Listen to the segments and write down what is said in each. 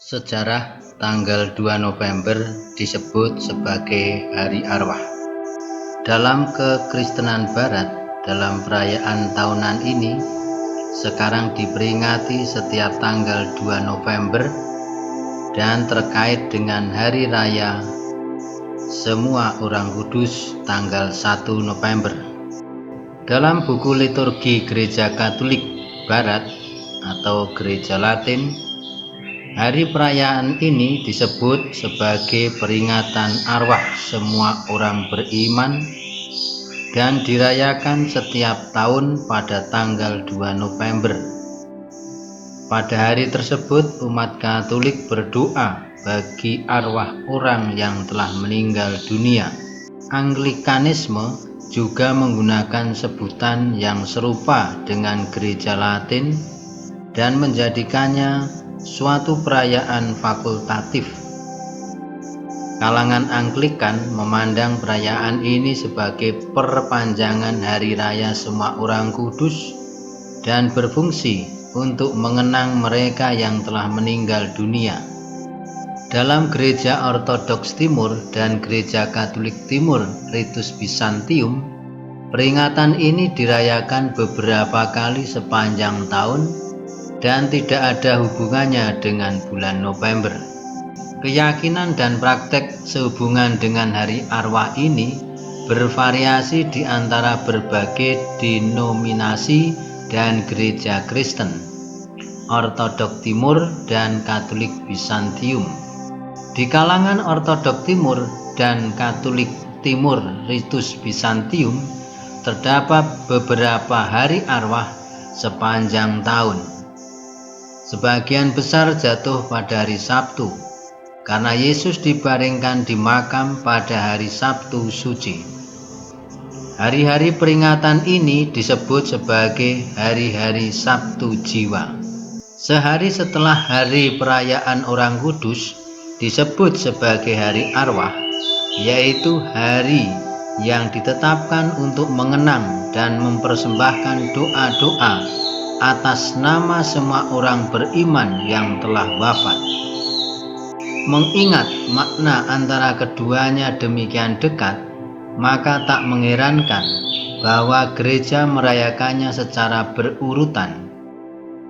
Sejarah tanggal 2 November disebut sebagai Hari Arwah. Dalam kekristenan Barat, dalam perayaan tahunan ini, sekarang diperingati setiap tanggal 2 November dan terkait dengan Hari Raya Semua Orang Kudus tanggal 1 November. Dalam buku liturgi Gereja Katolik Barat atau Gereja Latin, hari perayaan ini disebut sebagai peringatan arwah semua orang beriman dan dirayakan setiap tahun pada tanggal 2 November. Pada hari tersebut, umat Katolik berdoa bagi arwah orang yang telah meninggal dunia. Anglikanisme juga menggunakan sebutan yang serupa dengan Gereja Latin dan menjadikannya suatu perayaan fakultatif. Kalangan Anglikan memandang perayaan ini sebagai perpanjangan Hari Raya Semua Orang Kudus dan berfungsi untuk mengenang mereka yang telah meninggal dunia. Dalam Gereja Ortodoks Timur dan Gereja Katolik Timur Ritus Bizantium, peringatan ini dirayakan beberapa kali sepanjang tahun dan tidak ada hubungannya dengan bulan November. Keyakinan dan praktek sehubungan dengan hari arwah ini bervariasi di antara berbagai denominasi dan gereja Kristen, Ortodoks Timur dan Katolik Bizantium. Di kalangan Ortodoks Timur dan Katolik Timur Ritus Bizantium terdapat beberapa hari arwah sepanjang tahun. Sebagian besar jatuh pada hari Sabtu, karena Yesus dibaringkan di makam pada hari Sabtu Suci. Hari-hari peringatan ini disebut sebagai hari-hari Sabtu Jiwa. Sehari setelah hari perayaan Orang Kudus disebut sebagai hari arwah, yaitu hari yang ditetapkan untuk mengenang dan mempersembahkan doa-doa atas nama semua orang beriman yang telah wafat. Mengingat makna antara keduanya demikian dekat, maka tak mengherankan bahwa gereja merayakannya secara berurutan.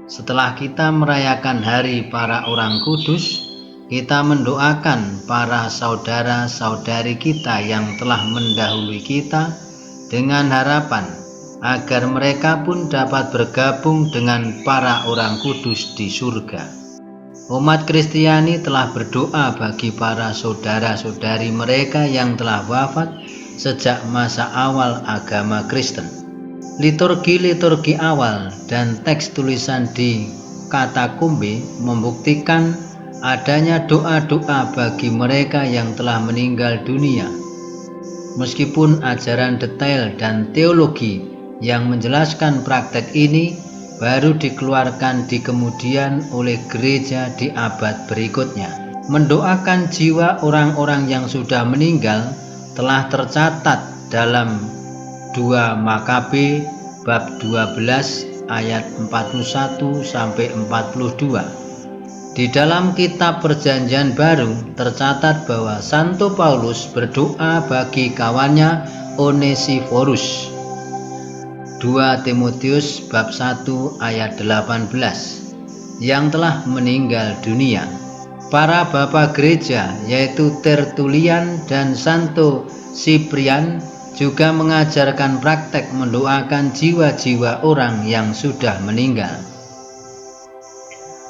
Setelah kita merayakan hari para orang kudus, kita mendoakan para saudara-saudari kita yang telah mendahului kita dengan harapan agar mereka pun dapat bergabung dengan para orang kudus di surga. Umat Kristiani telah berdoa bagi para saudara-saudari mereka yang telah wafat sejak masa awal agama Kristen. Liturgi-liturgi awal dan teks tulisan di katakombe membuktikan adanya doa-doa bagi mereka yang telah meninggal dunia. Meskipun ajaran detail dan teologi yang menjelaskan praktek ini baru dikeluarkan di kemudian oleh gereja di abad berikutnya. Mendoakan jiwa orang-orang yang sudah meninggal telah tercatat dalam 2 Makabe bab 12 ayat 41 sampai 42. Di dalam kitab Perjanjian Baru tercatat bahwa Santo Paulus berdoa bagi kawannya Onesiforus. 2 Timotius bab 1 ayat 18 yang telah meninggal dunia. Para bapa gereja yaitu Tertulian dan Santo Siprian juga mengajarkan praktek mendoakan jiwa-jiwa orang yang sudah meninggal.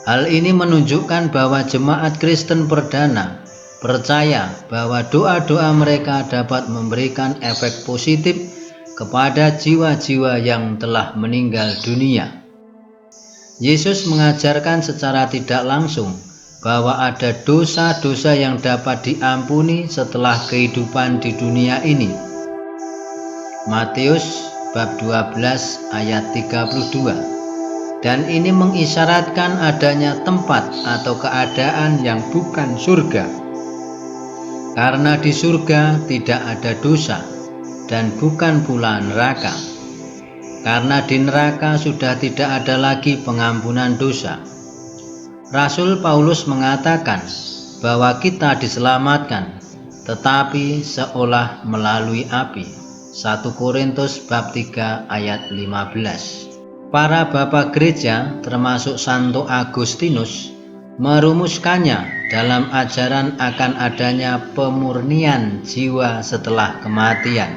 Hal ini menunjukkan bahwa jemaat Kristen perdana percaya bahwa doa-doa mereka dapat memberikan efek positif kepada jiwa-jiwa yang telah meninggal dunia. Yesus mengajarkan secara tidak langsung bahwa ada dosa-dosa yang dapat diampuni setelah kehidupan di dunia ini. Matius bab 12 ayat 32. Dan ini mengisyaratkan adanya tempat atau keadaan yang bukan surga. Karena di surga tidak ada dosa dan bukan pula neraka. Karena di neraka sudah tidak ada lagi pengampunan dosa. Rasul Paulus mengatakan bahwa kita diselamatkan, tetapi seolah melalui api. 1 Korintus bab 3 ayat 15. Para bapak gereja termasuk Santo Agustinus merumuskannya dalam ajaran akan adanya pemurnian jiwa setelah kematian.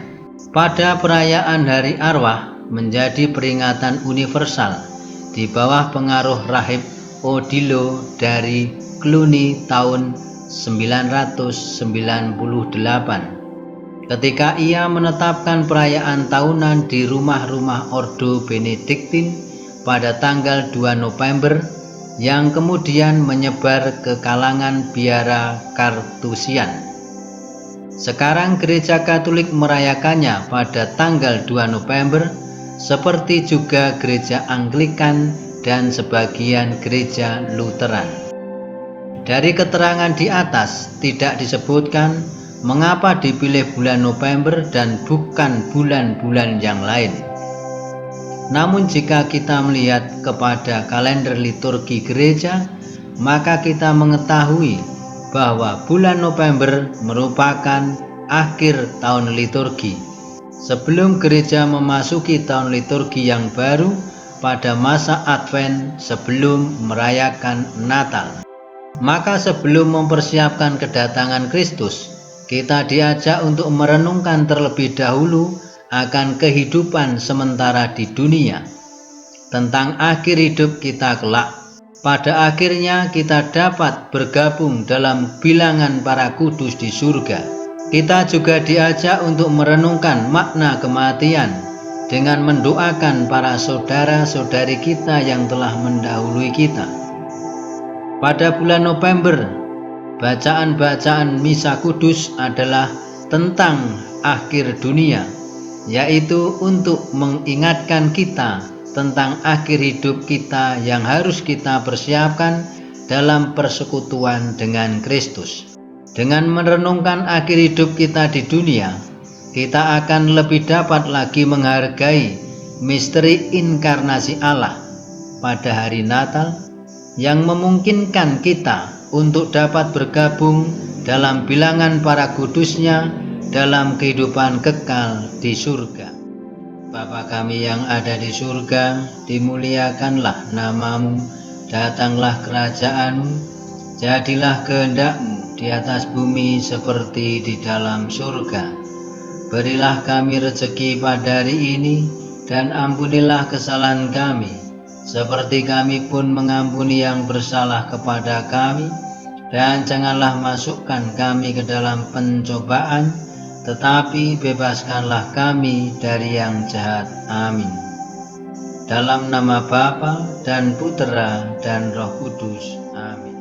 Pada perayaan Hari Arwah menjadi peringatan universal di bawah pengaruh rahib Odilo dari Cluny tahun 998, ketika ia menetapkan perayaan tahunan di rumah-rumah Ordo Benediktin pada tanggal 2 November yang kemudian menyebar ke kalangan biara Kartusian. Sekarang Gereja Katolik merayakannya pada tanggal 2 November, seperti juga Gereja Anglikan dan sebagian Gereja Lutheran. Dari keterangan di atas tidak disebutkan mengapa dipilih bulan November dan bukan bulan-bulan yang lain. Namun jika kita melihat kepada kalender liturgi gereja, maka kita mengetahui bahwa bulan November merupakan akhir tahun liturgi, sebelum gereja memasuki tahun liturgi yang baru pada masa Advent sebelum merayakan Natal. Maka sebelum mempersiapkan kedatangan Kristus, kita diajak untuk merenungkan terlebih dahulu akan kehidupan sementara di dunia, tentang akhir hidup kita kelak. Pada akhirnya kita dapat bergabung dalam bilangan para kudus di surga. Kita juga diajak untuk merenungkan makna kematian dengan mendoakan para saudara-saudari kita yang telah mendahului kita. Pada bulan November, bacaan-bacaan Misa Kudus adalah tentang akhir dunia, yaitu untuk mengingatkan kita tentang akhir hidup kita yang harus kita persiapkan dalam persekutuan dengan Kristus. Dengan merenungkan akhir hidup kita di dunia, kita akan lebih dapat lagi menghargai misteri inkarnasi Allah pada hari Natal yang memungkinkan kita untuk dapat bergabung dalam bilangan para kudusnya dalam kehidupan kekal di surga. Bapa kami yang ada di surga, dimuliakanlah namamu, datanglah kerajaanmu, jadilah kehendak-Mu di atas bumi seperti di dalam surga. Berilah kami rezeki pada hari ini, dan ampunilah kesalahan kami, seperti kami pun mengampuni yang bersalah kepada kami. Dan janganlah masukkan kami ke dalam pencobaan, tetapi bebaskanlah kami dari yang jahat. Amin. Dalam nama Bapa dan Putera dan Roh Kudus. Amin.